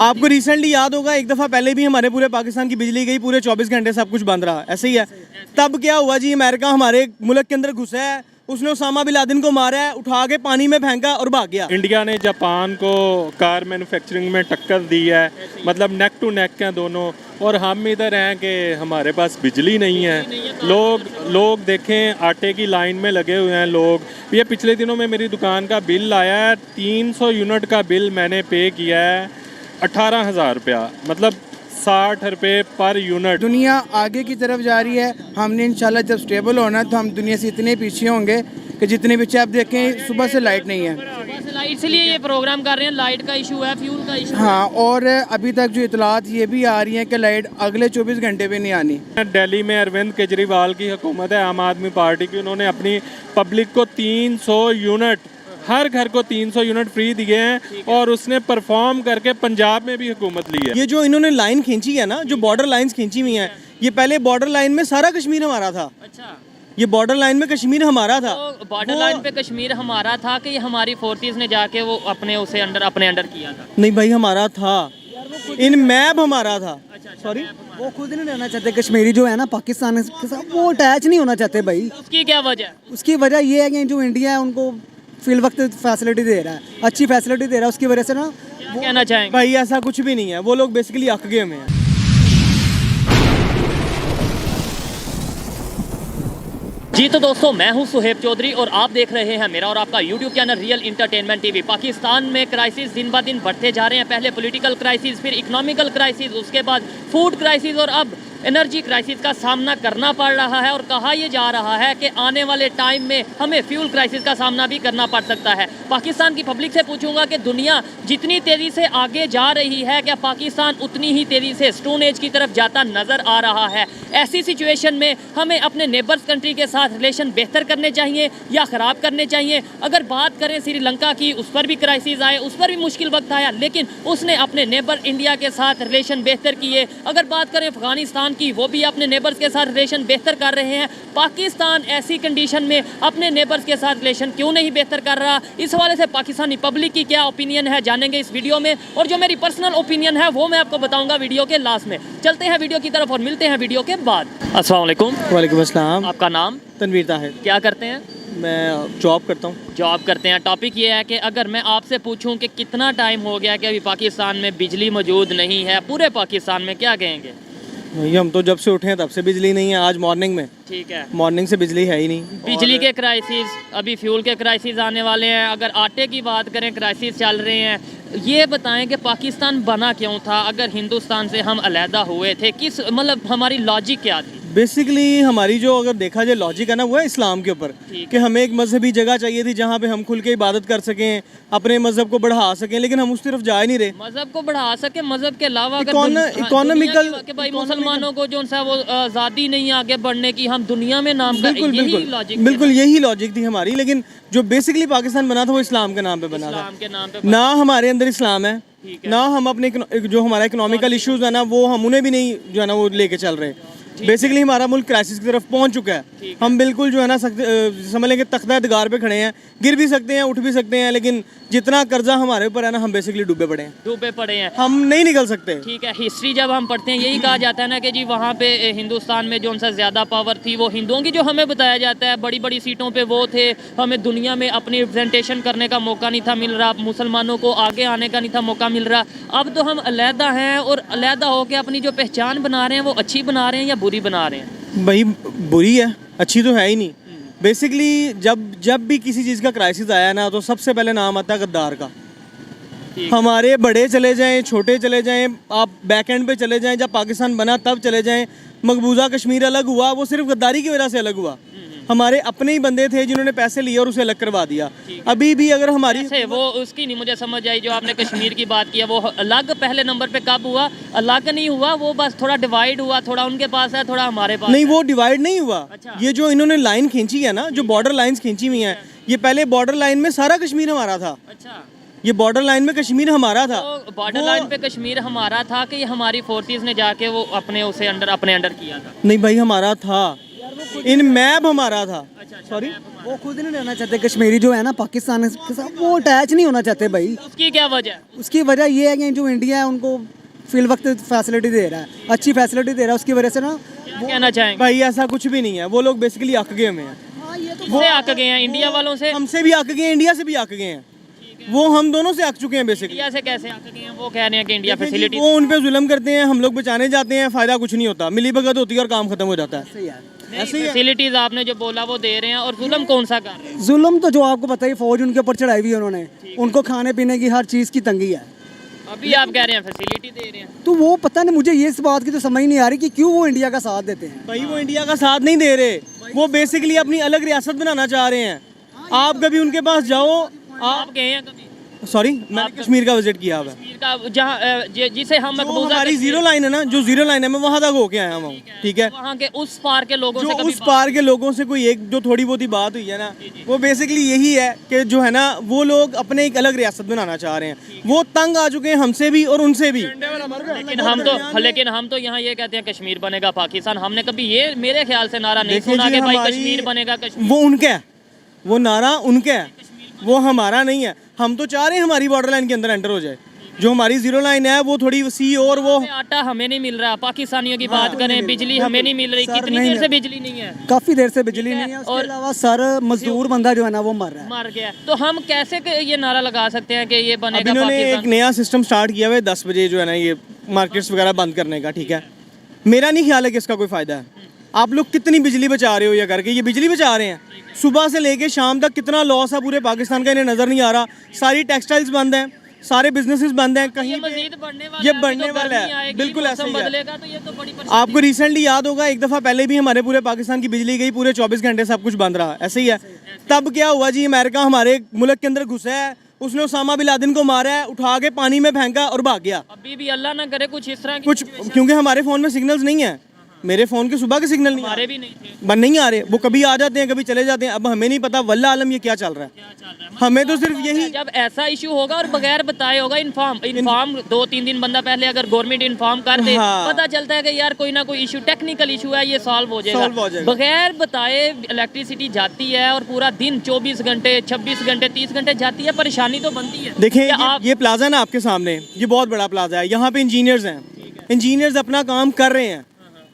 आपको रिसेंटली याद होगा एक दफ़ा पहले भी हमारे पूरे पाकिस्तान की बिजली गई, पूरे 24 घंटे सब कुछ बंद रहा, ऐसे ही है। तब क्या हुआ जी, अमेरिका हमारे मुल्क के अंदर घुसा है, उसने उसामा बिन लादेन को मारा है, उठा के पानी में फेंका और भाग गया। इंडिया ने जापान को कार मैन्युफैक्चरिंग में टक्कर दी है, मतलब नेक टू नेक हैं दोनों। और हम इधर हैं कि हमारे पास बिजली नहीं है। लोग देखें आटे की लाइन में लगे हुए हैं लोग। ये पिछले दिनों में मेरी दुकान का बिल आया है, 300 यूनिट का बिल मैंने पे किया है, 18,000 रुपया, मतलब 60 रुपये पर यूनिट। दुनिया आगे की तरफ जा रही है, हमने इंशाल्लाह जब स्टेबल होना तो हम दुनिया से इतने पीछे होंगे कि जितने पीछे आप देखें सुबह से लाइट नहीं है। सुबह से लाइट, इसलिए ये प्रोग्राम कर रहे हैं, लाइट का इशू है, फ्यूल का इशू। हाँ, और अभी तक जो इतलात ये भी आ रही हैं कि लाइट अगले 24 घंटे भी नहीं आनी। दिल्ली में अरविंद केजरीवाल की हुकूमत है, आम आदमी पार्टी की। उन्होंने अपनी पब्लिक को 300 यूनिट, हर घर को 300 यूनिट फ्री दिए हैं और उसने परफॉर्म करके पंजाब में भी हुकूमत ली है। ये जो इन्होंने लाइन खींची है ना, जो बॉर्डर लाइंस खींची हुई हैं, ये पहले बॉर्डर लाइन में सारा कश्मीर हमारा था। अच्छा, ये बॉर्डर लाइन में कश्मीर हमारा था। तो बॉर्डर लाइन पे कश्मीर हमारा था कि ये हमारी फोर्सेस ने जाके वो अपने अंडर किया था? नहीं भाई, हमारा था, इन मैप हमारा था। सॉरी, वो खुद नहीं रहना चाहते कश्मीरी जो है ना पाकिस्तान के साथ, वो अटैच नहीं होना चाहते भाई। उसकी क्या वजह? उसकी वजह ये है कि जो इंडिया है उनको फिल वक्त फैसिलिटी दे रहा है, अच्छी फैसिलिटी दे रहा है, उसकी वजह से ना क्या कहना चाहेंगे? भाई ऐसा कुछ भी नहीं है, वो लोग बेसिकली अक गए में हैं। जी तो दोस्तों, मैं हूं सुहेब चौधरी और आप देख रहे हैं मेरा और आपका YouTube channel real entertainment TV. Pakistan में क्राइसिस दिन ब दिन बढ़ते जा रहे हैं। पहले पॉलिटिकल क्राइसिस, फिर इकोनॉमिकल क्राइसिस, उसके बाद फूड क्राइसिस और अब एनर्जी क्राइसिस का सामना करना पड़ रहा है। और कहा यह जा रहा है कि आने वाले टाइम में हमें फ्यूल क्राइसिस का सामना भी करना पड़ सकता है। पाकिस्तान की पब्लिक से पूछूंगा कि दुनिया जितनी तेज़ी से आगे जा रही है, क्या पाकिस्तान उतनी ही तेज़ी से स्टोन एज की तरफ जाता नज़र आ रहा है? ऐसी सिचुएशन में हमें अपने नेबर्स कंट्री के साथ रिलेशन बेहतर करने चाहिए या ख़राब करने चाहिए? अगर बात करें श्रीलंका की, उस पर भी क्राइसिस आए, उस पर भी मुश्किल वक्त आया, लेकिन उसने अपने नेबर इंडिया के साथ रिलेशन बेहतर किए। अगर बात करें अफगानिस्तान की, वो भी अपने नेबर्स के साथ रिलेशन बेहतर कर रहे हैं। पाकिस्तान ऐसी कंडीशन में अपने नेबर्स के साथ रिलेशन क्यों नहीं बेहतर कर रहा? इस हवाले से पाकिस्तानी पब्लिक की क्या ओपिनियन है जानेंगे इस वीडियो में, और जो मेरी पर्सनल ओपिनियन है वो मैं आपको बताऊंगा वीडियो के लास्ट में। चलते हैं वीडियो की तरफ और मिलते हैं वीडियो के बाद। अस्सलाम वालेकुम। वालेकुम अस्सलाम। आपका नाम? तनवीर ताहिर। क्या करते हैं? मैं जॉब करता हूँ। जॉब करते हैं। टॉपिक ये है कि अगर मैं आपसे पूछूं कि कितना टाइम हो गया कि अभी पाकिस्तान में बिजली मौजूद नहीं है, पूरे पाकिस्तान में, क्या कहेंगे? नहीं, हम तो जब से उठे हैं तब से बिजली नहीं है। आज मॉर्निंग में, ठीक है, मॉर्निंग से बिजली है ही नहीं। बिजली के क्राइसिस, अभी फ्यूल के क्राइसिस आने वाले हैं। अगर आटे की बात करें, क्राइसिस चल रहे हैं। ये बताएं कि पाकिस्तान बना क्यों था? अगर हिंदुस्तान से हम अलहदा हुए थे, किस मतलब हमारी लॉजिक क्या थी? बेसिकली हमारी जो अगर देखा जाए लॉजिक है ना, वो है इस्लाम के ऊपर, कि हमें एक मजहबी जगह चाहिए थी जहाँ पे हम खुल के इबादत कर सकें, अपने मजहब को बढ़ा सकें, लेकिन हम उस तरफ जा ही नहीं रहे। मजहब को बढ़ा सके, मजहब के अलावा इकोनॉमिकल कि भाई मुसलमानों को जो है वो आज़ादी नहीं आगे बढ़ने की, हम दुनिया में नाम बिल्कुल यही लॉजिक थी हमारी। लेकिन जो बेसिकली पाकिस्तान बना था वो इस्लाम के नाम पे बना था। इस्लाम के नाम पे ना हमारे अंदर इस्लाम है, ना हम अपने जो हमारा इकोनॉमिकल इश्यूज है ना, वो हम उन्हें भी नहीं जो है ना वो लेके चल रहे। बेसिकली हमारा मुल्क क्राइसिस की तरफ पहुंच चुका है। हम बिल्कुल जो है ना समझ लें कि तख्ता दगार पे खड़े हैं, गिर भी सकते हैं, उठ भी सकते हैं, लेकिन जितना कर्जा हमारे ऊपर है ना, हम बेसिकली डूबे पड़े हैं, हम नहीं निकल सकते। ठीक है, हिस्ट्री जब हम पढ़ते हैं यही कहा जाता है ना कि जी वहाँ पे हिंदुस्तान में जो उनसे ज़्यादा पावर थी वो हिंदुओं की, जो हमें बताया जाता है बड़ी बड़ी सीटों पे वो थे। हमें दुनिया में अपनी रिप्रेजेंटेशन करने का मौका नहीं था मिल रहा, मुसलमानों को आगे आने का नहीं था मौका मिल रहा। अब तो हम अलहदा हैं और अलहदा होकर अपनी जो पहचान बना रहे हैं वो अच्छी बना रहे हैं या बुरी बना रहे हैं? भाई बुरी है, अच्छी तो है ही नहीं। बेसिकली जब भी किसी चीज़ का क्राइसिस आया ना, तो सबसे पहले नाम आता है गद्दार का। हमारे बड़े चले जाएं, छोटे चले जाएं, आप बैक एंड पे चले जाएं, जब पाकिस्तान बना तब चले जाएं, मकबूजा कश्मीर अलग हुआ, वो सिर्फ गद्दारी की वजह से अलग हुआ। हमारे अपने ही बंदे थे जिन्होंने पैसे लिए और उसे अलग करवा दिया। अभी भी अगर हमारी वो उसकी नहीं मुझे समझ आई, जो आपने कश्मीर की बात किया, वो अलग पहले नंबर पे कब हुआ? अलग नहीं हुआ, वो बस थोड़ा डिवाइड हुआ, थोड़ा उनके पास है, थोड़ा हमारे पास नहीं, है। वो डिवाइड नहीं हुआ। अच्छा। ये जो इन्होंने लाइन खींची है ना, जो बॉर्डर लाइंस खींची हुई हैं, ये पहले बॉर्डर लाइन में सारा कश्मीर हमारा था। अच्छा, ये बॉर्डर लाइन में कश्मीर हमारा था। तो बॉर्डर लाइन पे कश्मीर हमारा था कि हमारी फोर्सेस ने जाके वो अपने अंडर किया था? नहीं भाई, हमारा था। इन मैप हमारा था। सॉरी, वो खुद नहीं रहना चाहते कश्मीरी जो है ना पाकिस्तान के साथ, वो अटैच नहीं होना चाहते भाई। उसकी क्या वजह है? उसकी वजह ये है कि जो इंडिया है उनको फिल वक्त फैसिलिटी दे रहा है, अच्छी फैसिलिटी दे रहा है, उसकी वजह से ना क्या कहना चाहेंगे? भाई ऐसा कुछ भी नहीं है, वो लोग बेसिकली अक गए हुए हैं। किससे आक गए हैं? इंडिया वालों से? हमसे भी अक गए हैं, इंडिया से भी अक गए हैं। वो हम दोनों से अक चुके हैं बेसिकली। इंडिया से कैसे आक गए हैं? वो कह रहे हैं कि इंडिया देखिए जी, फैसिलिटी। वो उन पे जुल्म करते हैं, हम लोग बचाने जाते हैं, फायदा कुछ नहीं होता, मिली भगत होती है और काम खत्म हो जाता है। सही है। ऐसे ही है। फैसिलिटीज आपने जो बोला वो दे रहे हैं, और जुल्म कौन सा कर रहे हैं? जुल्म तो जो आपको पता ही, फौज उनके ऊपर चढ़ाई हुई है उन्होंने, उनको खाने पीने की हर चीज़ की तंगी है। अभी आप कह रहे हैं फैसिलिटी दे रहे हैं। तो वो पता नहीं, मुझे ये इस बात की तो समझ नहीं आ रही कि क्यों वो इंडिया का साथ देते हैं। भाई वो इंडिया का साथ नहीं दे रहे, वो बेसिकली अपनी अलग रियासत बनाना चाह रहे हैं। आप कभी उनके पास जाओ, आप गए हैं कभी सॉरी मैंने कश्मीर का विजिट किया हुआ है। कश्मीर का, जहाँ जिसे हम जो मकबूजा हमारी जीरो लाइन है ना, जो जीरो लाइन है, मैं वहां तक होके आया हूँ। ठीक है, वहाँ के उस पार के लोगों जो से कभी उस पार के लोगों से कोई एक जो थोड़ी बहुत ही बात हुई है ना, वो बेसिकली यही है कि जो है ना, वो लोग अपने एक अलग रियासत बनाना चाह रहे हैं। वो तंग आ चुके हैं हमसे भी और उनसे भी। लेकिन हम तो यहाँ ये कहते हैं कश्मीर बनेगा पाकिस्तान। हमने कभी ये मेरे ख्याल से नारा नहीं देखिए सुना जी, कि भाई हमारी- कश्मीर बनेगा। कश्मीर वो उनका है, वो नारा उनका है, वो हमारा नहीं है। हम तो चाह रहे हैं हमारी बॉर्डर लाइन के अंदर एंटर हो जाए। जो हमारी जीरो लाइन है वो थोड़ी वसी और वो आटा हमें नहीं मिल रहा। पाकिस्तानियों की बात करें, बिजली हमें नहीं मिल रही। सर, कितनी नहीं देर से है। बिजली नहीं है? काफ़ी देर से बिजली ठीक है, नहीं है। उसके और- अलावा सर मजदूर बंदा जो है ना वो मर रहा है। मर गया। तो हम कैसे ये नारा लगा सकते हैं कि ये अब बनेगा इन्होंने एक पाकिस्तान? नया सिस्टम स्टार्ट किया हुआ है 10 बजे जो है ना, ये मार्केट्स वगैरह बंद करने का। ठीक है, मेरा नहीं ख्याल है कि इसका कोई फ़ायदा है। आप लोग कितनी बिजली बचा रहे हो ये करके? ये बिजली बचा रहे हैं। सुबह से लेके शाम तक कितना लॉस है पूरे पाकिस्तान का, इन्हें नज़र नहीं आ रहा। सारी टेक्सटाइल्स बंद हैं, सारे बिजनेसेस बंद हैं। ये कहीं पे मजीद बढ़ने वाला ये है। बढ़ने अभी तो वाला है। गर्मी आएगी, बिल्कुल ऐसा मौसम ही है। बदलेगा तो ये तो बड़ी परेशानी। आपको रिसेंटली याद होगा, एक दफ़ा पहले भी हमारे पूरे पाकिस्तान की बिजली गई, पूरे 24 घंटे सब कुछ बंद रहा। ऐसे ही है। तब क्या हुआ जी, अमेरिका हमारे मुल्क के अंदर घुसा है, उसने उसामा बिन लादेन को मारा है, उठा के पानी में फेंका और भाग गया। अभी भी अल्लाह ना करे कुछ इस तरह की कुछ क्योंकि हमारे फ़ोन में सिग्नल्स नहीं है, मेरे फ़ोन के सुबह के सिग्नल नहीं आ हमारे रहे, भी नहीं थे। बन नहीं आ रहे। वो कभी आ जाते हैं, कभी चले जाते हैं। अब हमें नहीं पता वल्ला आलम ये क्या चल रहा है। हमें तो सिर्फ यही जब ऐसा इशू होगा और बगैर बताए होगा, इन्फॉर्म 2-3 दिन बंदा पहले अगर गवर्नमेंट इन्फॉर्म कर दे, हाँ। पता चलता है कि यार कोई ना कोई इशू, टेक्निकल इशू है, ये सॉल्व हो Solve हो जाएगा। जाएगा। बगैर बताए इलेक्ट्रिसिटी जाती है और पूरा दिन 24 घंटे 26 घंटे 30 घंटे जाती है, परेशानी तो बनती है। देखें। क्या आप ये प्लाजा ना आपके सामने, ये बहुत बड़ा प्लाजा है। यहाँ पे इंजीनियर्स हैं, इंजीनियर्स अपना काम कर रहे हैं।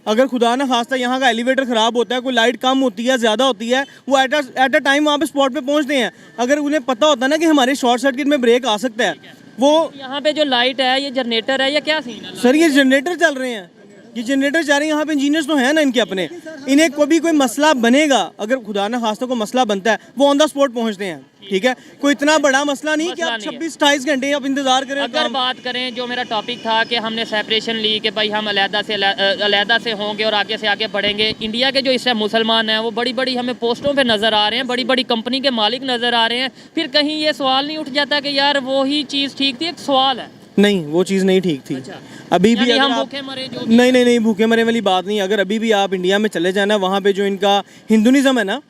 अगर खुदा ना खास्ता यहाँ का एलिवेटर ख़राब होता है, कोई लाइट कम होती है, ज़्यादा होती है, वो एट अ टाइम वहाँ पे स्पॉट पे पहुँचते हैं। अगर उन्हें पता होता ना कि हमारे शॉर्ट सर्किट में ब्रेक आ सकता है, वो यहाँ पे जो लाइट है, ये जनरेटर है या क्या सीन है? सर ये जनरेटर चल रहे हैं, ये जनरेटर जा रहे हैं। यहाँ पे इंजीनियर्स तो हैं ना इनके अपने, इन्हें कभी कोई मसला बनेगा, अगर खुदा ना खास्ता को मसला बनता है, वो ऑन द स्पॉट पहुँचते हैं। ठीक है, कोई इतना बड़ा मसला नहीं कि आप मसला नहीं है। 26-28 घंटे आप इंतजार करें। अगर बात करें, जो मेरा टॉपिक था कि हमने सेपरेशन ली कि भाई हम अलहदा से होंगे और आगे से आगे बढ़ेंगे। इंडिया के जो इस टाइम मुसलमान हैं वो बड़ी बड़ी हमें पोस्टों पे नज़र आ रहे हैं, बड़ी बड़ी कंपनी के मालिक नज़र आ रहे हैं। फिर कहीं ये सवाल नहीं उठ जाता कि यार वो ही चीज़ ठीक थी? एक सवाल है। नहीं, वो चीज़ नहीं ठीक थी। अभी भी यानी अगर हम आप- भूखे मरे जो भी- नहीं नहीं नहीं, भूखे मरे वाली बात नहीं। अगर अभी भी आप इंडिया में चले जाना, वहाँ पे जो इनका हिंदुइज्म है ना,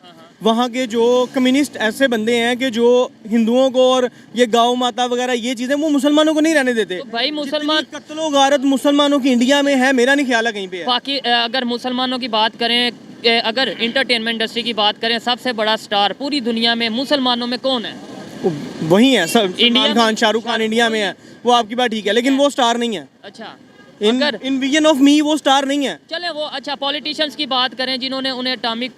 वहाँ के जो कम्युनिस्ट ऐसे बंदे हैं कि जो हिंदुओं को और ये गौ माता वगैरह ये चीज़ें वो मुसलमानों को नहीं रहने देते। तो भाई मुसलमान कत्लो गारत मुसलमानों की इंडिया में है, मेरा नहीं ख्याल है कहीं पे है। अगर मुसलमानों की बात करें, अगर इंटरटेनमेंट इंडस्ट्री की बात करें, सबसे बड़ा स्टार पूरी दुनिया में मुसलमानों में कौन है? वही है सब, इंडिया सलमान में- खान, शाहरुख खान इंडिया में है, वो आपकी बात ठीक है, लेकिन वो स्टार नहीं है। अच्छा, इन अगर इन विजन ऑफ मी वो स्टार नहीं है। चले वो, अच्छा पॉलिटिशियंस की बात करें जिन्होंने उन्हें एटॉमिक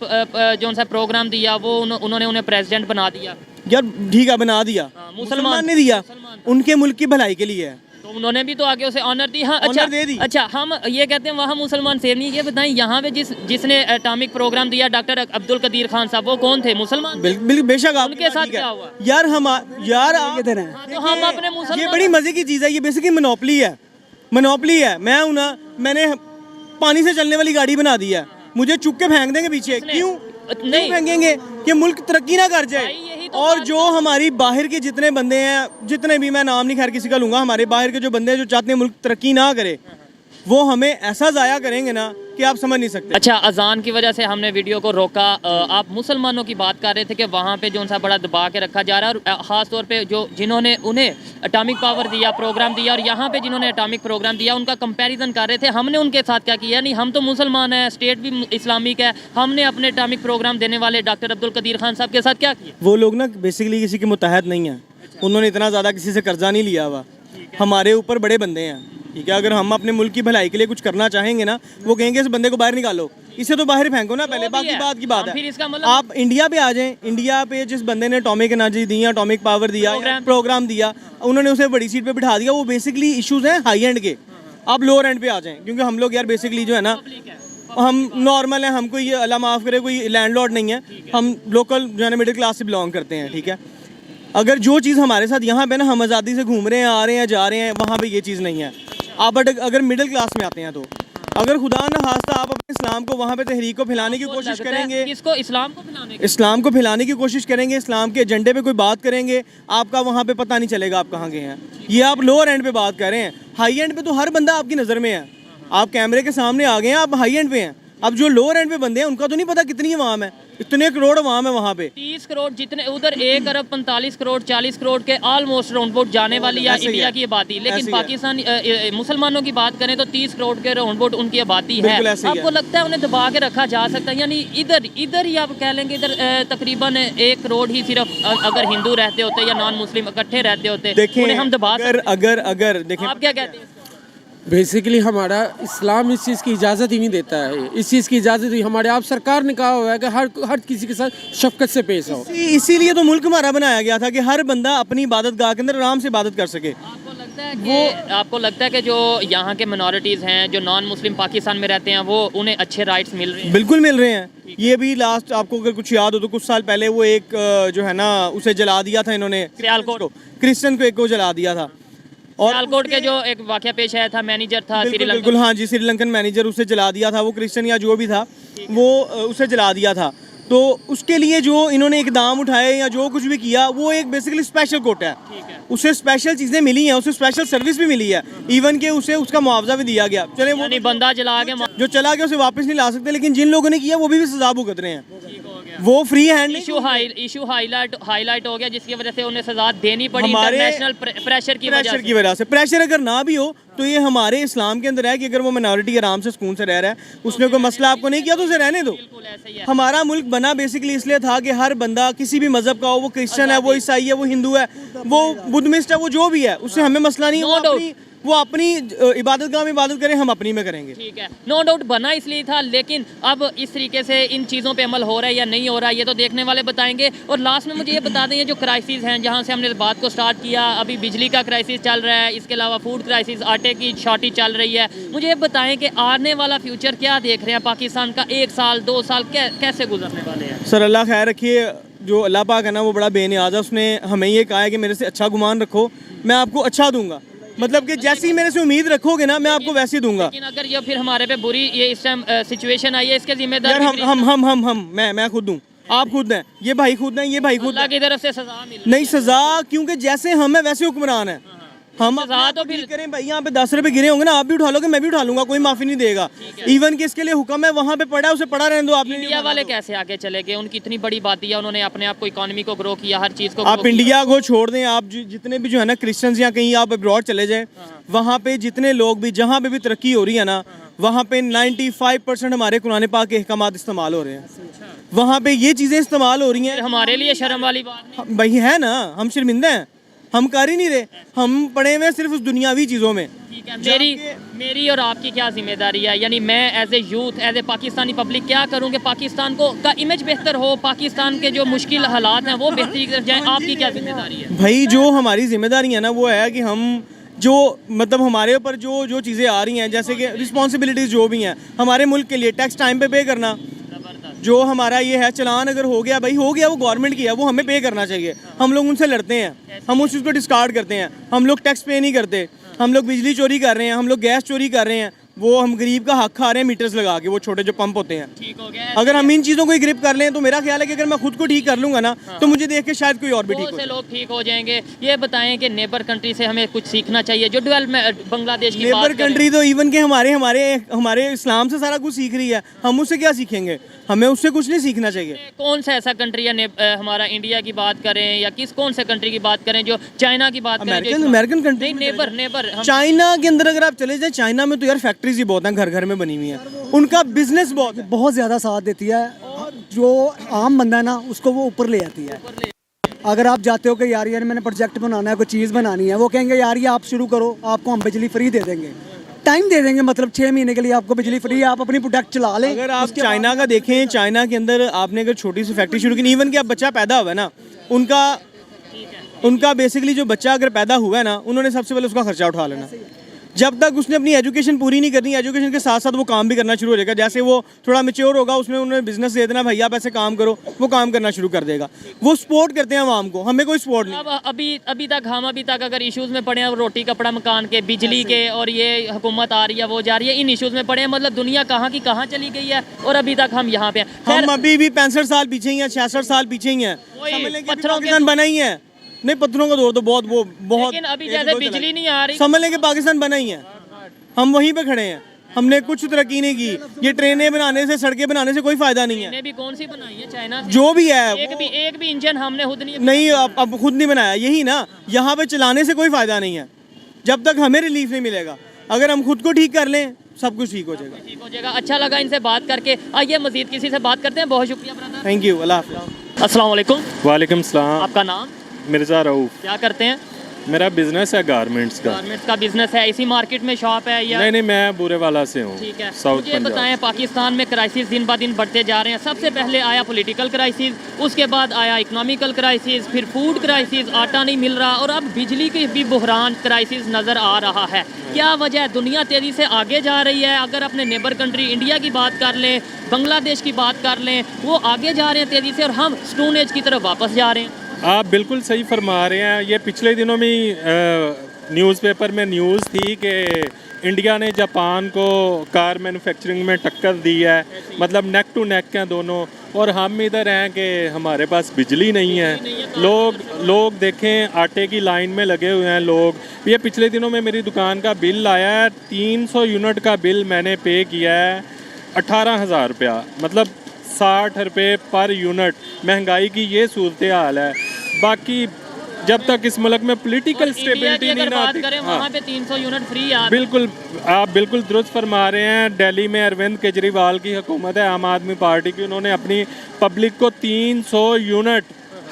जो सा प्रोग्राम दिया, वो उन्होंने उन्हें प्रेसिडेंट बना दिया। यार ठीक है, बना दिया, हाँ, मुसलमान ने दिया, उनके मुल्क की भलाई के लिए है। तो उन्होंने भी तो आगे उसे ऑनर दी। हाँ, Honor अच्छा दे दी। अच्छा, हम ये कहते हैं वहाँ मुसलमान सेम नहीं। ये बताएं, यहाँ पे जिसने एटॉमिक प्रोग्राम दिया, डॉक्टर अब्दुल कदीर खान साहब, वो कौन थे? मुसलमान। बिल्कुल बेशक आपकी उनके बात साथ ठीक है। क्या हुआ? यार हम यार ये दे रहे हैं। हाँ, तो हम अपने ये मुसलमान, बड़ी मजे की चीज़ है, ये बेसिकली मोनोपली है। मोनोपली है। मैं हूं ना, मैंने पानी से चलने वाली गाड़ी बना दी है, मुझे चुप के फेंक देंगे पीछे। क्यों नहीं फेंकेंगे? कि मुल्क तरक्की ना कर जाए। भाई, यही तो और बात जो हमारी बाहर के जितने बंदे हैं, जितने भी, मैं नाम नहीं खैर किसी का लूंगा, हमारे बाहर के जो बंदे हैं जो चाहते हैं मुल्क तरक्की ना करे, वो हमें ऐसा ज़ाया करेंगे ना कि आप समझ नहीं सकते। अच्छा, अजान की वजह से हमने वीडियो को रोका। आप मुसलमानों की बात कर रहे थे कि वहाँ पे जो सा बड़ा दबा के रखा जा रहा है, और ख़ास तौर पे जो जिन्होंने उन्हें एटॉमिक पावर दिया, प्रोग्राम दिया, और यहाँ पे जिन्होंने एटॉमिक प्रोग्राम दिया उनका कंपैरिजन कर रहे थे। हमने उनके साथ क्या किया? नहीं, हम तो मुसलमान हैं, स्टेट भी इस्लामिक है, हमने अपने एटॉमिक प्रोग्राम देने वाले डॉक्टर अब्दुल कदीर खान साहब के साथ क्या किया? वो लोग ना बेसिकली किसी के मुतहद नहीं है। उन्होंने इतना ज़्यादा किसी से कर्जा नहीं लिया हुआ। हमारे ऊपर बड़े बंदे हैं, ठीक है। अगर हम अपने मुल्क की भलाई के लिए कुछ करना चाहेंगे ना, वो कहेंगे इस बंदे को बाहर निकालो, इसे तो बाहर फेंको ना पहले, बाकी बात की बात फिर है। इसका मतलब आप इंडिया पे आ जाएं, इंडिया पे जिस बंदे ने एटॉमिक एनर्जी दी, एटॉमिक पावर दिया, प्रोग्राम दिया, उन्होंने उसे बड़ी सीट पे बिठा दिया। वो बेसिकली इश्यूज हैं हाई एंड के, आप लोअर एंड पे आ जाएं। क्योंकि हम लोग यार बेसिकली जो है ना, हम नॉर्मल हैं, हमको ये अल्लाह माफ़ करे कोई लैंडलॉर्ड नहीं है, हम लोकल जो है ना मिडिल क्लास से बिलोंग करते हैं, ठीक है। अगर जो चीज़ हमारे साथ यहाँ पे ना, हम आज़ादी से घूम रहे हैं, आ रहे हैं, जा रहे हैं, वहाँ पे ये चीज़ नहीं है। आप बट अगर मिडिल क्लास में आते हैं तो अगर खुदा न खास्ता आप अपने इस्लाम को वहाँ पे तहरीक को फैलाने की कोशिश करेंगे, किसको? इस्लाम को फैलाने की? इस्लाम को फैलाने की कोशिश करेंगे, इस्लाम के एजेंडे पे कोई बात करेंगे, आपका वहाँ पे पता नहीं चलेगा आप कहाँ गए हैं। ये आप लोअर एंड पे बात कर रहे हैं, हाई एंड पे तो हर बंदा आपकी नज़र में है, आप कैमरे के सामने आ गए हैं, आप हाई एंड पे हैं। अब जो लोअर एंड पे बंदे हैं उनका तो नहीं पता कितनी अवाम है, इतने करोड़ अवाम है वहाँ पे। 30 करोड़ जितने उधर 1 अरब 45 करोड़ 40 करोड़ के ऑलमोस्ट राउंड बोट जाने वाली या इंडिया की आबादी, लेकिन पाकिस्तान मुसलमानों की बात करें तो 30 करोड़ के राउंड बोट उनकी आबादी है। आपको लगता है उन्हें दबा के रखा जा सकता है? यानी इधर ही आप कह लेंगे, इधर तकरीबन 1 करोड़ ही सिर्फ अगर हिंदू रहते होते या नॉन मुस्लिम इकट्ठे रहते होते, उन्हें हम दबा अगर देखें, आप क्या कहते हैं? बेसिकली हमारा इस्लाम इस चीज़ की इजाज़त ही नहीं देता है। इस चीज़ की इजाज़त ही हमारे आप सरकार ने कहा हुआ है कि हर किसी के साथ शफकत से पेश आओ। इसीलिए तो मुल्क हमारा बनाया गया था कि हर बंदा अपनी इबादत गाह के अंदर आराम से इबादत कर सके। आपको लगता है कि जो यहाँ के मिनॉरिटीज़ हैं, जो नॉन मुस्लिम पाकिस्तान में रहते हैं, वो उन्हें अच्छे राइट्स मिल रहे हैं? बिल्कुल मिल रहे हैं। ये भी लास्ट आपको अगर कुछ याद हो तो कुछ साल पहले वो एक जो है ना उसे जला दिया था इन्होंने, क्रिश्चियन को एक को जला दिया था। और सियालकोट के जो एक वाकया पेश आया था, मैनेजर था श्रीलंकन, बिल्कुल हाँ जी, श्रीलंकन मैनेजर, उसे जला दिया था। वो क्रिश्चियन या जो भी था वो उसे जला दिया था। तो उसके लिए जो इन्होंने इकदाम उठाए या जो कुछ भी किया, वो एक बेसिकली स्पेशल कोटा है। उसे स्पेशल चीज़ें मिली हैं, उसे स्पेशल सर्विस भी मिली है, इवन के उसे उसका मुआवजा भी दिया गया। चले वो बंदा जला के जो चला गया उसे वापस नहीं ला सकते, लेकिन जिन लोगों ने किया वो भी सजा भुगत रहे हैं। वो फ्री हैंड इशू हाईलाइट हो गया, जिसकी वजह से उन्हें सजा देनी पड़ी इंटरनेशनल प्रेशर की वजह से। प्रेशर अगर ना भी हो तो ये हमारे इस्लाम के अंदर है कि अगर वो माइनॉरिटी आराम से सुकून से रह रहा है, उसने कोई मसला आपको नहीं किया तो उसे रहने दो। हमारा मुल्क बना बेसिकली इसलिए था कि हर बंदा किसी भी मजहब का हो, वो क्रिश्चियन है, वो ईसाई है, वो हिंदू है, वो बुद्धिस्ट है, वो जो भी है, उससे हमें मसला नहीं। वो अपनी इबादत गाह में इबादत करें, हम अपनी में करेंगे। ठीक है, नो डाउट बना इसलिए था, लेकिन अब इस तरीके से इन चीज़ों पे अमल हो रहा है या नहीं हो रहा है, ये तो देखने वाले बताएंगे। और लास्ट में मुझे ये बता दें, ये जो क्राइसिस हैं, जहाँ से हमने इस बात को स्टार्ट किया, अभी बिजली का क्राइसिस चल रहा है, इसके अलावा फूड क्राइसिस, आटे की शॉर्टेज चल रही है। मुझे ये बताएं कि आने वाला फ्यूचर क्या देख रहे हैं पाकिस्तान का? 1 साल 2 साल कैसे गुजरने वाले हैं? सर अल्लाह खैर रखिए। जो अल्लाह पाक है ना, वो बड़ा बेनियाज़ है। उसने हमें ये कहा है कि मेरे से अच्छा गुमान रखो, मैं आपको अच्छा दूंगा। मतलब कि जैसी मेरे से उम्मीद रखोगे ना, मैं आपको वैसे दूंगा। लेकिन अगर ये फिर हमारे पे बुरी ये इस टाइम सिचुएशन आई है, इसके जिम्मेदार मैं खुद हूँ, आप खुद हैं, ये भाई खुद हैं, ये भाई खुद अल्लाह की तरफ से सजा मिल नहीं सजा, क्योंकि जैसे हम हैं वैसे हुक्मरान है। हम सजा तो फिर करें भाई, यहाँ पे 10 रुपए गिरे होंगे ना, आप भी उठा लोगे, मैं भी उठा लूंगा, कोई माफी नहीं देगा। इवन कि इसके लिए हुक्म है, वहाँ पे पड़ा है, उसे पड़ा रहने दो। आपने इंडिया वाले कैसे आगे चले गए? उनकी इतनी बड़ी बात है, उन्होंने अपने आप को इकोनॉमी को ग्रो किया, हर चीज़ को। आप इंडिया को छोड़ दें, आप जितने भी जो है ना क्रिश्चियंस या कहीं आप अब्रॉड चले जाएं, वहाँ पे जितने लोग भी जहाँ पे भी तरक्की हो रही है ना, वहाँ पे 95% हमारे कुरान पाक के अहकामात इस्तेमाल हो रहे हैं। वहाँ पे ये चीज़ें इस्तेमाल हो रही हैं। हमारे लिए शर्म वाली बात भाई है ना, हम शर्मिंदा हैं, हम कर ही नहीं रहे, हम पड़े हुए सिर्फ उस दुनियावी चीज़ों में। ठीक है, मेरी और आपकी क्या जिम्मेदारी है? यानी मैं as a youth, as a Pakistani public क्या करूँ कि पाकिस्तान को का इमेज बेहतर हो, पाकिस्तान के जो मुश्किल हालात हैं वो बेहतरी की तरफ जाएं? आपकी क्या जिम्मेदारी है? भाई जो हमारी जिम्मेदारी है ना, वो है कि हम जो मतलब हमारे ऊपर जो चीज़ें आ रही हैं, जैसे कि रिस्पॉन्सिबिलिटीज़ जो भी हैं हमारे मुल्क के लिए, टैक्स टाइम पे करना, जो हमारा ये है चलान अगर हो गया भाई हो गया, वो गवर्नमेंट की है, वो हमें पे करना चाहिए। हम लोग उनसे लड़ते हैं, हम उस चीज़ को डिस्कार्ड करते हैं, हम लोग टैक्स पे नहीं करते, हम लोग बिजली चोरी कर रहे हैं, हम लोग गैस चोरी कर रहे हैं। वो हम गरीब का हक खा रहे हैं मीटर्स लगा के, वो छोटे जो पंप होते हैं। ठीक हो गया। अगर हम इन चीज़ों को ही ग्रिप कर लें तो मेरा ख्याल है कि अगर मैं खुद को ठीक कर लूंगा ना तो मुझे देख के शायद कोई और भी ठीक बहुत हो से जाए। लोग ठीक हो जाएंगे। ये बताएं कि नेबर कंट्री से हमें कुछ सीखना चाहिए, जो डेवलपमेंट बांग्लादेश की बात नेबर करें। कंट्री तो इवन के हमारे हमारे हमारे इस्लाम से सारा कुछ सीख रही है, हम उससे क्या सीखेंगे? हमें उससे कुछ नहीं सीखना चाहिए। कौन सा ऐसा कंट्री है हमारा इंडिया की बात करें या कौन से कंट्री की बात करें, जो चाइना की बात करें, अमेरिकन कंट्री नहीं नेबर चाइना के अंदर अगर आप चले जाए, चाइना में तो यार फैक्ट्रीज ही बहुत हैं, घर घर में बनी हुई हैं, उनका बिजनेस बहुत है। बहुत ज़्यादा साथ देती है, जो आम बंदा है ना उसको वो ऊपर ले आती है। अगर आप जाते हो कि यार मैंने प्रोजेक्ट बनाना है, कोई चीज़ बनानी है, वो कहेंगे यार ये आप शुरू करो, आपको हम बिजली फ्री दे देंगे, टाइम दे देंगे, मतलब 6 महीने के लिए आपको बिजली फ्री है, आप अपनी प्रोडक्ट चला लें। अगर आप चाइना का देखें, चाइना के अंदर आपने अगर छोटी सी फैक्ट्री शुरू की, इवन कि अब बच्चा पैदा हुआ है ना, उनका बेसिकली जो बच्चा अगर पैदा हुआ है ना, उन्होंने सबसे पहले उसका खर्चा उठा लेना। जब तक उसने अपनी एजुकेशन पूरी नहीं करनी, एजुकेशन के साथ साथ वो काम भी करना शुरू हो जाएगा। जैसे वो थोड़ा मेच्योर होगा, उसमें उन्होंने बिजनेस दे देना, भैया आप ऐसे काम करो, वो काम करना शुरू कर देगा। वो सपोर्ट करते हैं आवाम को, हमें कोई सपोर्ट नहीं। अब अभी तक अगर इश्यूज में पड़े हैं, रोटी कपड़ा मकान के, बिजली के, और ये हुकूमत आ रही है वो जा रही है, इन इश्यूज में पड़े हैं। मतलब दुनिया कहाँ की कहाँ चली गई है और अभी तक हम यहाँ पे हैं। हम अभी भी 65 साल पीछे ही हैं, 66 साल पीछे ही हैं। समझ लें कि पत्थरों के पाकिस्तान बना ही है। नहीं, पत्थरों का दौर तो बहुत लेकिन अभी जैसे बिजली नहीं आ रही, समझ लें कि पाकिस्तान बना ही है, हम वहीं पे खड़े हैं। हमने कुछ तरक्की नहीं की। ये ट्रेनें बनाने से, सड़कें बनाने से कोई फायदा नहीं है। ने भी कौन सी बनाई है चाइना से? जो भी है, एक भी इंजन हमने खुद नहीं अब खुद नहीं बनाया, यही ना, यहाँ पे चलाने से कोई फायदा नहीं है जब तक हमें रिलीफ नहीं मिलेगा। अगर हम खुद को ठीक कर लें, सब कुछ ठीक हो जाएगा। ठीक हो जाएगा। अच्छा लगा इनसे बात करके। आइए मजीद किसी से बात करते हैं। बहुत शुक्रिया ब्रदर। Thank you. अल्लाह हाफ़िज़। अस्सलाम वालेकुम। वालेकुम सलाम। आपका नाम? मिर्ज़ा रऊफ़। क्या करते हैं? मेरा बिजनेस है गारमेंट्स का। गारमेंट्स का बिजनेस है, इसी मार्केट में शॉप है या? नहीं, मैं बुरेवाला से हूँ। ठीक है। साउथ मुझे पंजाब। बताएं, पाकिस्तान में क्राइसिस दिन ब दिन बढ़ते जा रहे हैं। सबसे पहले आया पॉलिटिकल क्राइसिस, उसके बाद आया इकोनॉमिकल क्राइसिस, फिर फूड क्राइसिस, आटा नहीं मिल रहा, और अब बिजली की भी बहरान क्राइसिस नज़र आ रहा है। क्या वजह है? दुनिया तेज़ी से आगे जा रही है। अगर अपने नेबर कंट्री इंडिया की बात कर लें, बांग्लादेश की बात कर लें, वो आगे जा रहे हैं तेज़ी से, और हम स्टोन एज की तरफ वापस जा रहे हैं। आप बिल्कुल सही फरमा रहे हैं। ये पिछले दिनों में न्यूज़पेपर में न्यूज़ थी कि इंडिया ने जापान को कार मैन्युफैक्चरिंग में टक्कर दी है, मतलब नेक टू नेक हैं दोनों, और हम इधर हैं कि हमारे पास बिजली नहीं है। लोग देखें, आटे की लाइन में लगे हुए हैं लोग। ये पिछले दिनों में मेरी दुकान का बिल आया है, 300 यूनिट का बिल मैंने पे किया है, 18,000 रुपया, मतलब 60 रुपये पर यूनिट। महंगाई की ये सूरत हाल है। बाकी जब तक इस मुल्क में पॉलिटिकल स्टेबिलिटी नहीं ना आती, वहाँ पे 300 यूनिट फ्री है। बिल्कुल, आप बिल्कुल दुरुस्त फरमा रहे हैं। दिल्ली में अरविंद केजरीवाल की हुकूमत है, आम आदमी पार्टी की। उन्होंने अपनी पब्लिक को 300 यूनिट,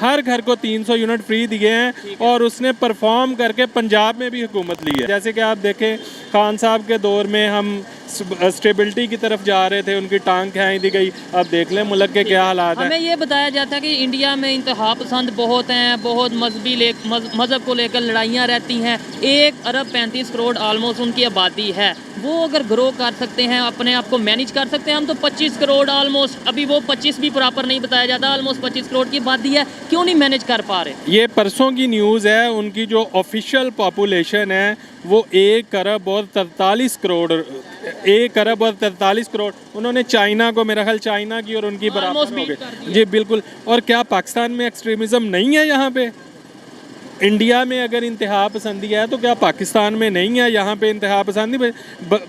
हर घर को 300 यूनिट फ्री दिए हैं, और उसने परफॉर्म करके पंजाब में भी हुकूमत ली है। जैसे कि आप देखें, खान साहब के दौर में हम स्टेबिलिटी की तरफ जा रहे थे, उनकी टांग खींच दी गई। अब देख लें मुल्क के क्या हालात हैं। हमें ये बताया जाता है कि इंडिया में इंतहा पसंद बहुत हैं, बहुत मज़हब को लेकर लड़ाइयाँ रहती हैं। 1 अरब 35 करोड़ ऑलमोस्ट उनकी आबादी है। वो अगर ग्रो कर सकते हैं, अपने आप को मैनेज कर सकते हैं। हम तो 25 करोड़ ऑलमोस्ट, अभी वो 25 भी प्रॉपर नहीं बताया जाता, ऑलमोस्ट 25 करोड़ की आबादी है, क्यों नहीं मैनेज कर पा रहे? ये परसों की न्यूज़ है, उनकी जो ऑफिशियल पॉपुलेशन है वो 1 अरब और 43 करोड़, 1 अरब और 43 करोड़। उन्होंने चाइना को, मेरा ख्याल चाइना की और उनकी बराबर हो गई। जी बिल्कुल। और क्या पाकिस्तान में एक्सट्रीमिज़म नहीं है? यहाँ पे इंडिया में अगर इंतहा पसंदी है तो क्या पाकिस्तान में नहीं है? यहाँ पे इंतहा पसंदी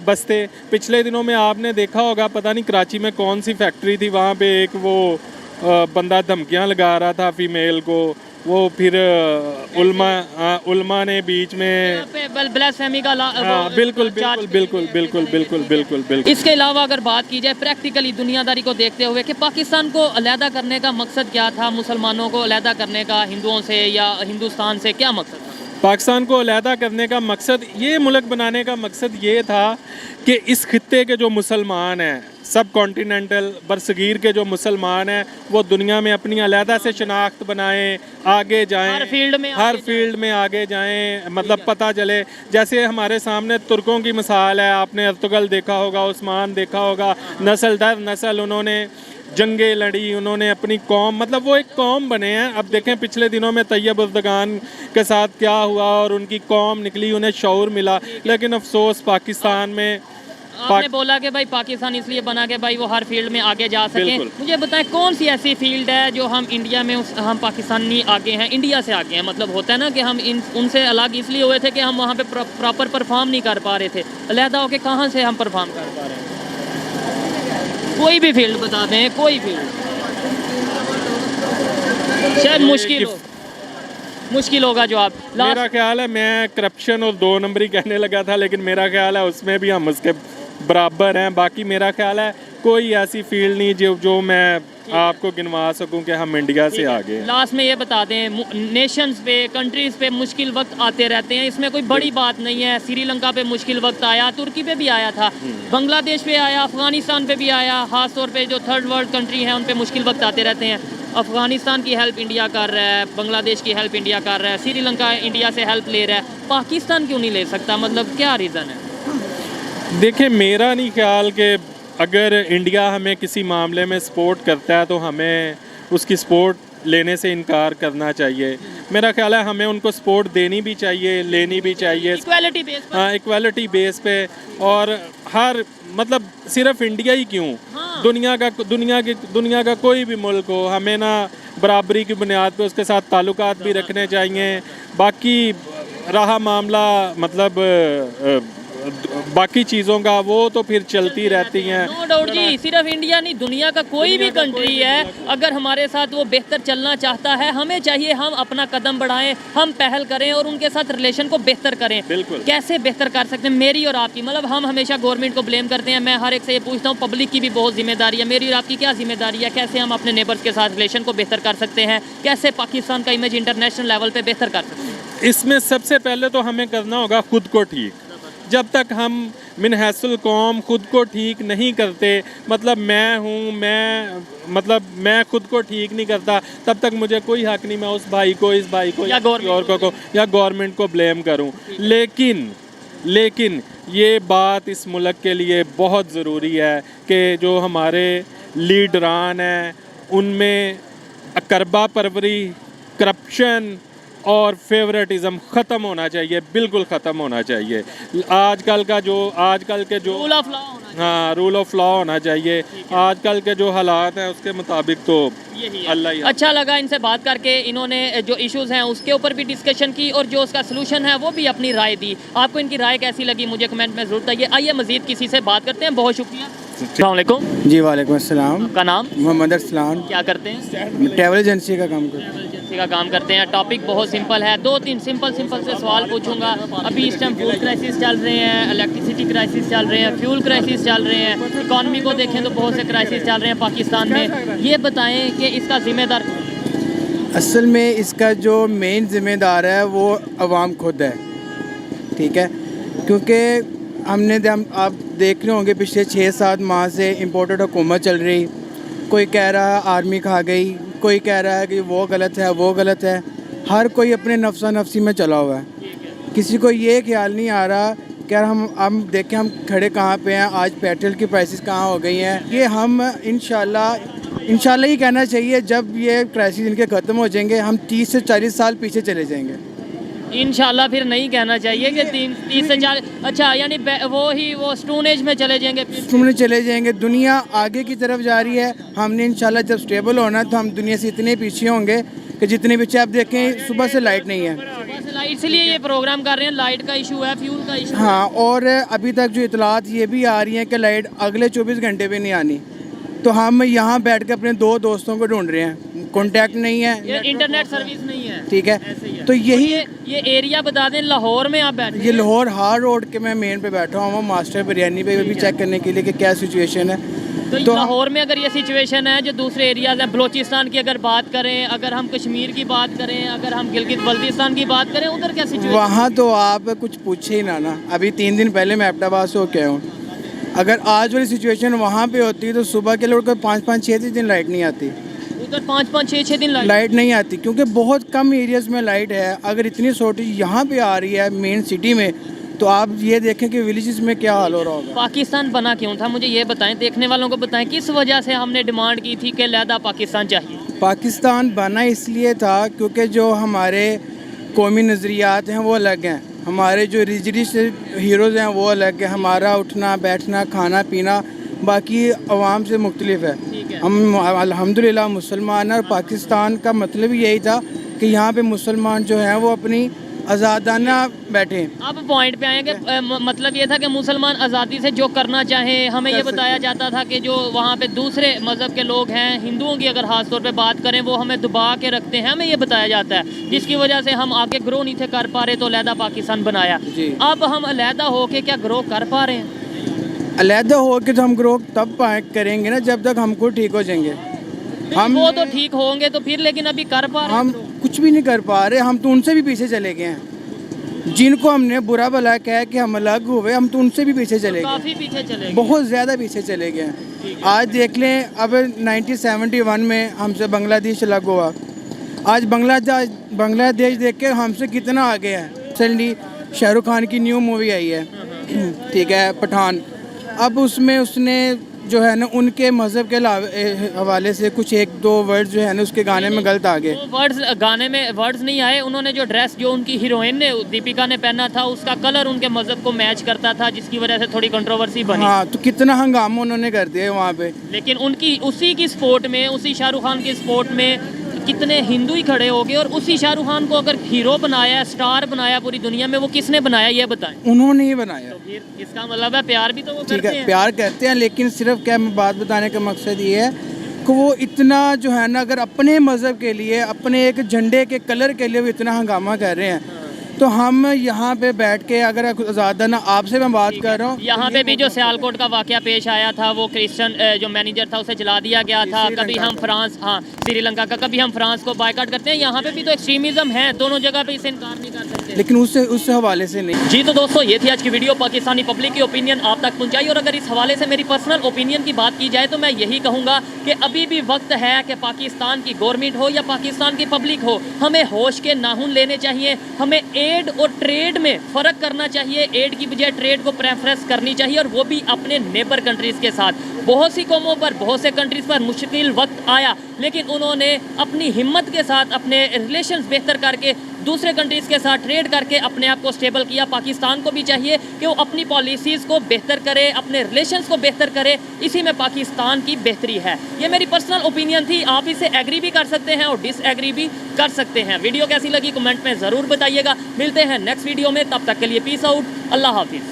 बसते। पिछले दिनों में आपने देखा होगा, पता नहीं कराची में कौन सी फैक्ट्री थी, वहाँ पे एक वो बंदा धमकियाँ लगा रहा था फीमेल को, वो फिर उल्मा ने बीच में ब्लास्फेमी का बिल्कुल। इसके अलावा अगर बात की जाए प्रैक्टिकली दुनियादारी को देखते हुए कि पाकिस्तान को अलहदा करने का मकसद क्या था, मुसलमानों को अलहदा करने का हिंदुओं से या हिंदुस्तान से क्या मकसद था? पाकिस्तान को अलहदा करने का मकसद, ये मुल्क बनाने का मकसद ये था कि इस खित्ते के जो मुसलमान हैं, सब कॉन्टिनेंटल बरसगीर के जो मुसलमान हैं, वो दुनिया में अपनी अलहदा से शनाख्त बनाएं, आगे जाएं, हर फील्ड में आगे जाएं, मतलब पता चले। जैसे हमारे सामने तुर्कों की मिसाल है, आपने अर्तुगल देखा होगा, उस्मान देखा होगा, नस्ल दर नस्ल उन्होंने जंगें लड़ी, उन्होंने अपनी कौम, मतलब वो एक कौम बने हैं। अब देखें पिछले दिनों में तैयब उर्दगान के साथ क्या हुआ, और उनकी कौम निकली, उन्हें शऊर मिला। लेकिन अफसोस पाकिस्तान में आपने बोला कि भाई पाकिस्तान इसलिए बना के भाई वो हर फील्ड में आगे जा सके। बिल्कुल। मुझे बताएं कौन सी ऐसी फील्ड है जो हम इंडिया में हम पाकिस्तानी आगे हैं, इंडिया से आगे हैं। मतलब होता है ना कि हम उनसे अलग इसलिए हुए थे कि हम वहाँ पे प्रॉपर परफॉर्म नहीं कर पा रहे थे। अलहदा होके कहाँ से हम परफॉर्म कर पा रहे हैं? कोई भी फील्ड बता दें, कोई फील्ड। शायद मुश्किल होगा जवाब। मेरा ख्याल है, मैं करप्शन और 2 नंबरी कहने लगा था, लेकिन मेरा ख्याल है उसमें भी हम उसके बराबर हैं। बाकी मेरा ख्याल है कोई ऐसी फील्ड नहीं जो मैं आपको गिनवा सकूं कि हम इंडिया से आगे हैं। लास्ट में ये बता दें, नेशंस पे, कंट्रीज पे मुश्किल वक्त आते रहते हैं, इसमें कोई बड़ी बात नहीं है। श्रीलंका पे मुश्किल वक्त आया, तुर्की पे भी आया था, बांग्लादेश पे आया, अफगानिस्तान पे भी आया। खास तौर पे जो थर्ड वर्ल्ड कंट्री हैं उन पे मुश्किल वक्त आते रहते हैं। अफगानिस्तान की हेल्प इंडिया कर रहा है, बांग्लादेश की हेल्प इंडिया कर रहा है, श्रीलंका इंडिया से हेल्प ले रहा है, पाकिस्तान क्यों नहीं ले सकता? मतलब क्या रीज़न है? देखिए, मेरा नहीं ख्याल कि अगर इंडिया हमें किसी मामले में सपोर्ट करता है तो हमें उसकी सपोर्ट लेने से इनकार करना चाहिए। मेरा ख्याल है हमें उनको सपोर्ट देनी भी चाहिए, लेनी भी चाहिए। इक्वालिटी बेस पर। हाँ, इक्वालिटी बेस पे। और हर मतलब सिर्फ इंडिया ही क्यों, हाँ। दुनिया का कोई भी मुल्क हो, हमें ना बराबरी की बुनियाद पे उसके साथ ताल्लुकात भी रखने चाहिए। बाकी रहा मामला मतलब बाकी चीज़ों का, वो तो फिर चलती रहती हैं। नो डाउट जी, सिर्फ इंडिया नहीं, दुनिया का कोई भी कंट्री है अगर हमारे साथ वो बेहतर चलना चाहता है, हमें चाहिए हम अपना कदम बढ़ाएं, हम पहल करें और उनके साथ रिलेशन को बेहतर करें। बिल्कुल। कैसे बेहतर कर सकते हैं मेरी और आपकी? मतलब हम हमेशा गवर्नमेंट को ब्लेम करते हैं। मैं हर एक से ये पूछता हूँ, पब्लिक की भी बहुत जिम्मेदारी है। मेरी और आपकी क्या जिम्मेदारी है? कैसे हम अपने नेबर्स के साथ रिलेशन को बेहतर कर सकते हैं? कैसे पाकिस्तान का इमेज इंटरनेशनल लेवल पे बेहतर कर सकते हैं? इसमें सबसे पहले तो हमें करना होगा खुद को ठीक। जब तक हम मिन हैसुल कौम खुद को ठीक नहीं करते, मतलब मैं खुद को ठीक नहीं करता, तब तक मुझे कोई हक नहीं मैं उस भाई को, इस भाई को या गवर्नमेंट को ब्लेम करूं। लेकिन ये बात इस मुल्क के लिए बहुत ज़रूरी है कि जो हमारे लीडरान हैं उनमें अकरबा परवरी, करप्शन और फेवरेटिज्म ख़त्म होना चाहिए, बिल्कुल ख़त्म होना चाहिए। आजकल के जो रूल ऑफ लॉ होना चाहिए। हाँ, रूल ऑफ लॉ होना चाहिए। आजकल के जो हालात हैं उसके मुताबिक तो यही है। अल्लाह ही। अच्छा लगा इनसे बात करके, इन्होंने जो इश्यूज हैं उसके ऊपर भी डिस्कशन की और जो उसका सलूशन है वो भी अपनी राय दी। आपको इनकी राय कैसी लगी मुझे कमेंट में ज़रूर बताइए। आइए मज़ीद किसी से बात करते हैं। बहुत शुक्रिया। अस्सलाम वालेकुम। जी वालेकुम अस्सलाम। आपका नाम? मोहम्मद अरसलान। क्या करते हैं? ट्रैवल एजेंसी का काम करते हैं। ट्रैवल एजेंसी का काम करते हैं। टॉपिक बहुत सिंपल है, 2-3 सिंपल से सवाल पूछूंगा। अभी इस टाइम फूड क्राइसिस चल रहे हैं, इलेक्ट्रिसिटी क्राइसिस चल रहे हैं, फ्यूल क्राइसिस चल रहे हैं, इकॉनमी को देखें तो बहुत से क्राइसिस चल रहे हैं पाकिस्तान में। ये बताएं कि इसका जिम्मेदार कौन है? असल में इसका जो मेन ज़िम्मेदार है वो अवाम खुद है, ठीक है। क्योंकि आप देख रहे होंगे पिछले 6-7 माह से इम्पोर्टेड हुकूमत चल रही। कोई कह रहा है आर्मी खा गई, कोई कह रहा है कि वो गलत है। हर कोई अपने नफ्सा नफ्सी में चला हुआ है। किसी को ये ख्याल नहीं आ रहा कि यार हम देखें हम खड़े कहाँ पे हैं, आज पेट्रोल की प्राइसेस कहाँ हो गई हैं। ये हम इंशाल्लाह ही कहना चाहिए, जब ये क्राइसिस इनके ख़त्म हो जाएंगे हम 30 से 40 साल पीछे चले जाएंगे। इंशाल्लाह फिर नहीं कहना चाहिए कि 30 से 40। अच्छा, यानी वो स्टोन एज में चले जाएंगे। दुनिया आगे की तरफ जा रही है। हमने इंशाल्लाह जब स्टेबल होना तो हम दुनिया से इतने पीछे होंगे कि जितने पीछे आप देखें सुबह से लाइट नहीं है। सुबह से लाइट, इसलिए ये प्रोग्राम कर रहे हैं। लाइट का इशू है, फ्यूल का इशू। हाँ, और अभी तक जो इतलात ये भी आ रही हैं कि लाइट अगले 24 घंटे पे नहीं आनी। तो हम यहाँ बैठ के अपने 2 दोस्तों को ढूंढ रहे हैं, कॉन्टैक्ट नहीं है, ये इंटरनेट सर्विस नहीं है, ठीक है। तो ये एरिया बता दें, लाहौर में आप बैठे? ये लाहौर हार रोड के मैं मेन पे बैठा हूँ, मास्टर बिरयानी पे भी चेक करने के लिए कि क्या सिचुएशन है। तो लाहौर में अगर ये सिचुएशन है, जो दूसरे एरियाज हैं, बलोचिस्तान की अगर बात करें, अगर हम कश्मीर की बात करें, अगर हम गिलगित बल्तिस्तान की बात करें, उधर क्या सिचुएशन? वहाँ तो आप कुछ पूछे ही ना। अभी 3 दिन पहले मैं एबटाबाद से होके आया हूँ। अगर आज वाली सिचुएशन वहाँ पे होती तो सुबह के लोग 5-5, 6 दिन लाइट नहीं आती। उधर 5-5, 6-6 दिन लाइट नहीं आती, क्योंकि बहुत कम एरियाज़ में लाइट है। अगर इतनी शॉर्टेज यहाँ पे आ रही है मेन सिटी में, तो आप ये देखें कि विलेजेस में क्या हाल हो रहा होगा। पाकिस्तान बना क्यों था, मुझे ये बताएं, देखने वालों को बताएं, किस वजह से हमने डिमांड की थी कि लहदा पाकिस्तान चाहिए? पाकिस्तान बना इसलिए था क्योंकि जो हमारे कौमी नज़रियात हैं वो अलग हैं। हमारे जो रिजलिस्ट हीरोज़ हैं वो अलग है, हमारा उठना बैठना खाना पीना बाकी अवाम से मुख्तलिफ है। हम अल्हम्दुलिल्लाह मुसलमान हैं और पाकिस्तान का मतलब ही यही था कि यहाँ पे मुसलमान जो हैं वो अपनी आज़ादाना बैठे। अब पॉइंट पे आए कि मतलब ये था कि मुसलमान आज़ादी से जो करना चाहें। हमें ये बताया जाता था कि जो वहाँ पे दूसरे मज़हब के लोग हैं, हिंदुओं की अगर ख़ास तौर पे बात करें, वो हमें दबा के रखते हैं, हमें ये बताया जाता है, जिसकी वजह से हम आगे ग्रो नहीं थे कर पा रहे, तो अलहदा पाकिस्तान बनाया। अब हम अलहदा होके क्या ग्रो कर पा रहे हैं? अलहदा हो के तो हम ग्रो तब करेंगे ना जब तक हमको ठीक हो जाएंगे। हम वो तो ठीक होंगे तो फिर, लेकिन अभी कर पा रहे हैं? हम कुछ भी नहीं कर पा रहे, हम तो उनसे भी पीछे चले गए हैं। जिनको हमने बुरा भला कहा कि हम अलग हुए, हम तो उनसे भी पीछे चले गए, काफ़ी पीछे चले गए, बहुत ज़्यादा पीछे चले गए हैं। आज देख लें, अब 1971 में हमसे बांग्लादेश अलग हुआ, आज बांग्लादेश देख के हमसे कितना आगे है। रिसेंटली शाहरुख खान की न्यू मूवी आई है, ठीक है, पठान। अब उसमें उसने जो है ना उनके मज़हब के हवाले से कुछ एक दो वर्ड्स जो है ना उसके गाने में गलत आ गए। वर्ड्स गाने में वर्ड्स नहीं आए, उन्होंने जो ड्रेस जो उनकी हीरोइन ने दीपिका ने पहना था उसका कलर उनके मज़हब को मैच करता था, जिसकी वजह से थोड़ी कंट्रोवर्सी बनी। हाँ, तो कितना हंगामा उन्होंने कर दिया वहाँ पे। लेकिन उनकी उसी की सपोर्ट में, उसी शाहरुख खान की सपोर्ट में कितने हिंदू ही खड़े हो गए, और उसी शाहरुख खान को अगर हीरो बनाया, स्टार बनाया पूरी दुनिया में, वो किसने बनाया ये बताएं? उन्होंने ही बनाया। तो फिर इसका मतलब है प्यार भी तो वो ठीक करते है, हैं। प्यार करते हैं, लेकिन सिर्फ क्या मैं बात बताने का मकसद ये है कि वो इतना जो है ना अगर अपने मज़हब के लिए, अपने एक झंडे के कलर के लिए वो इतना हंगामा कर रहे हैं, तो हम यहाँ पे बैठ के अगर आज़ादाना आपसे मैं बात कर रहा हूँ, यहाँ पे भी जो सियालकोट का वाकया पेश आया था, वो क्रिश्चियन जो मैनेजर था उसे जला दिया गया था। कभी हम फ्रांस, हाँ श्रीलंका का, कभी हम फ्रांस को बायकॉट करते हैं। यहाँ पे भी तो एक्सट्रीमिज्म है, दोनों जगह पे इसे इनकार नहीं कर सकते, लेकिन उस हवाले से नहीं। जी तो दोस्तों, ये थी आज की वीडियो, पाकिस्तानी पब्लिक की ओपिनियन आप तक पहुंचाई। और अगर इस हवाले से मेरी पर्सनल ओपिनियन की बात की जाए तो मैं यही कहूँगा कि अभी भी वक्त है कि पाकिस्तान की गवर्नमेंट हो या पाकिस्तान की पब्लिक हो, हमें होश के नाखून लेने चाहिए। हमें एड और ट्रेड में फ़र्क करना चाहिए, एड की बजाय ट्रेड को प्रेफरेंस करनी चाहिए, और वो भी अपने नेबर कंट्रीज़ के साथ। बहुत सी कौमों पर, बहुत से कंट्रीज़ पर मुश्किल वक्त आया, लेकिन उन्होंने अपनी हिम्मत के साथ अपने रिलेशंस बेहतर करके दूसरे कंट्रीज़ के साथ ट्रेड करके अपने आप को स्टेबल किया। पाकिस्तान को भी चाहिए कि वो अपनी पॉलिसीज़ को बेहतर करे, अपने रिलेशंस को बेहतर करे, इसी में पाकिस्तान की बेहतरी है। ये मेरी पर्सनल ओपिनियन थी, आप इसे एग्री भी कर सकते हैं और डिसएग्री भी कर सकते हैं। वीडियो कैसी लगी कमेंट में ज़रूर बताइएगा। मिलते हैं नेक्स्ट वीडियो में, तब तक के लिए पीस आउट, अल्लाह हाफिज़।